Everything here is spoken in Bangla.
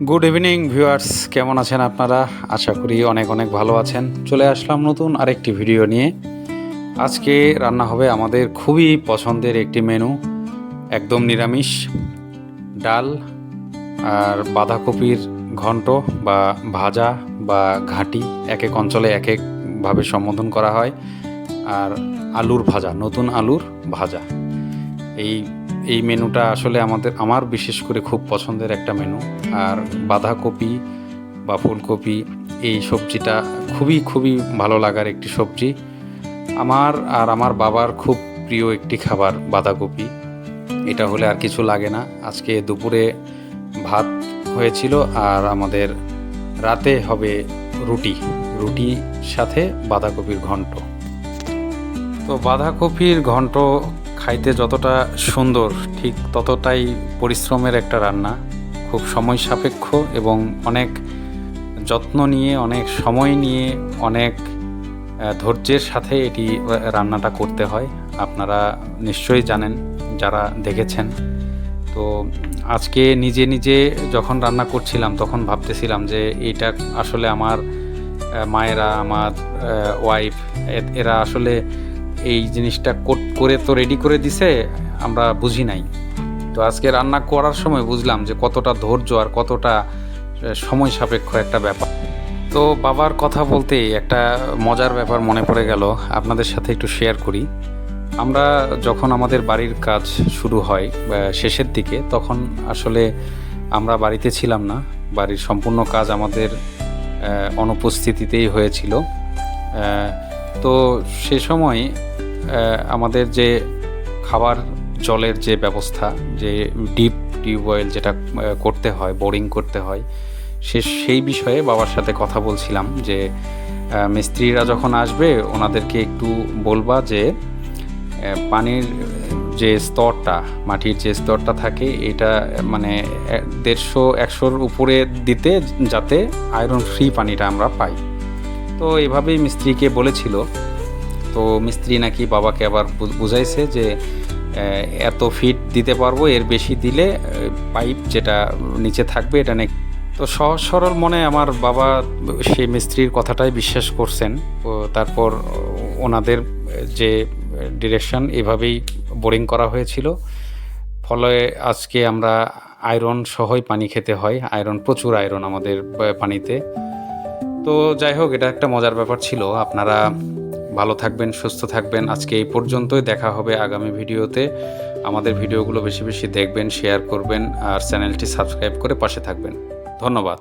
গুড ইভিনিং ভিউয়ার্স, কেমন আছেন আপনারা? আশা করি অনেক অনেক ভালো আছেন। চলে আসলাম নতুন আরেকটি ভিডিও নিয়ে। আজকে রান্না হবে আমাদের খুবই পছন্দের একটি মেনু, একদম নিরামিষ। ডাল আর বাঁধাকপির ঘন্ট বা ভাজা বা ঘাঁটি, এক এক অঞ্চলে এক একভাবে সম্বোধন করা হয়। আর আলুর ভাজা, নতুন আলুর ভাজা। এই এই মেনুটা আসলে আমার বিশেষ করে খুব পছন্দের একটা মেনু। আর বাঁধাকপি বা ফুলকপি, এই সবজিটা খুবই খুবই ভালো লাগার একটি সবজি। আমার বাবার খুব প্রিয় একটি খাবার বাঁধাকপি। এটা হলে আর কিছু লাগে না। আজকে দুপুরে ভাত হয়েছিল আর আমাদের রাতে হবে রুটি সাথে বাঁধাকপির ঘন্ট। তো বাঁধাকপির ঘন্ট খাইতে যতটা সুন্দর, ঠিক ততটাই পরিশ্রমের একটা রান্না। খুব সময় সাপেক্ষ এবং অনেক যত্ন নিয়ে, অনেক সময় নিয়ে, অনেক ধৈর্যের সাথে এটি রান্নাটা করতে হয়। আপনারা নিশ্চয়ই জানেন যারা দেখেছেন। তো আজকে নিজে নিজে যখন রান্না করছিলাম তখন ভাবতেছিলাম যে এইটা আসলে আমার মায়েরা, আমার ওয়াইফ, এরা আসলে এই জিনিসটা করে তো রেডি করে দিছে, আমরা বুঝি নাই। তো আজকে রান্না করার সময় বুঝলাম যে কতটা ধৈর্য আর কতটা সময় সাপেক্ষ একটা ব্যাপার। তো বাবার কথা বলতেই একটা মজার ব্যাপার মনে পড়ে গেল, আপনাদের সাথে একটু শেয়ার করি। আমরা যখন আমাদের বাড়ির কাজ শুরু হয় শেষের দিকে, তখন আসলে আমরা বাড়িতে ছিলাম না। বাড়ির সম্পূর্ণ কাজ আমাদের অনুপস্থিতিতেই হয়েছিল। তো সে সময় আমাদের যে খাবার জলের যে ব্যবস্থা, যে টিউবওয়েল যেটা করতে হয়, বোরিং করতে হয়, সেই বিষয়ে বাবার সাথে কথা বলছিলাম যে মিস্ত্রিরা যখন আসবে ওনাদেরকে একটু বলবা যে পানির যে স্তরটা, মাটির যে স্তরটা থাকে, এটা মানে 150-100-র উপরে দিতে, যাতে আয়রন ফ্রি পানিটা আমরা পাই। তো এভাবেই মিস্ত্রিকে বলেছিল। তো মিস্ত্রি নাকি বাবাকে আবার বুঝাইছে যে এত ফিট দিতে পারবো, এর বেশি দিলে পাইপ যেটা নিচে থাকবে এটা নাকি। তো সহজ সরল মনে আমার বাবা সেই মিস্ত্রির কথাটাই বিশ্বাস করছেন। তো তারপর ওনাদের যে ডিরেকশন, এভাবেই বোরিং করা হয়েছিল। ফলে আজকে আমরা আয়রন সহই পানি খেতে হয়। প্রচুর আয়রন আমাদের পানিতে। তো যাই হোক, এটা একটা মজার ব্যাপার ছিল। আপনারা ভালো থাকবেন, সুস্থ থাকবেন। আজকে এই পর্যন্তই, দেখা হবে আগামী ভিডিওতে। আমাদের ভিডিওগুলো বেশি বেশি দেখবেন, শেয়ার করবেন আর চ্যানেলটি সাবস্ক্রাইব করে পাশে থাকবেন। ধন্যবাদ।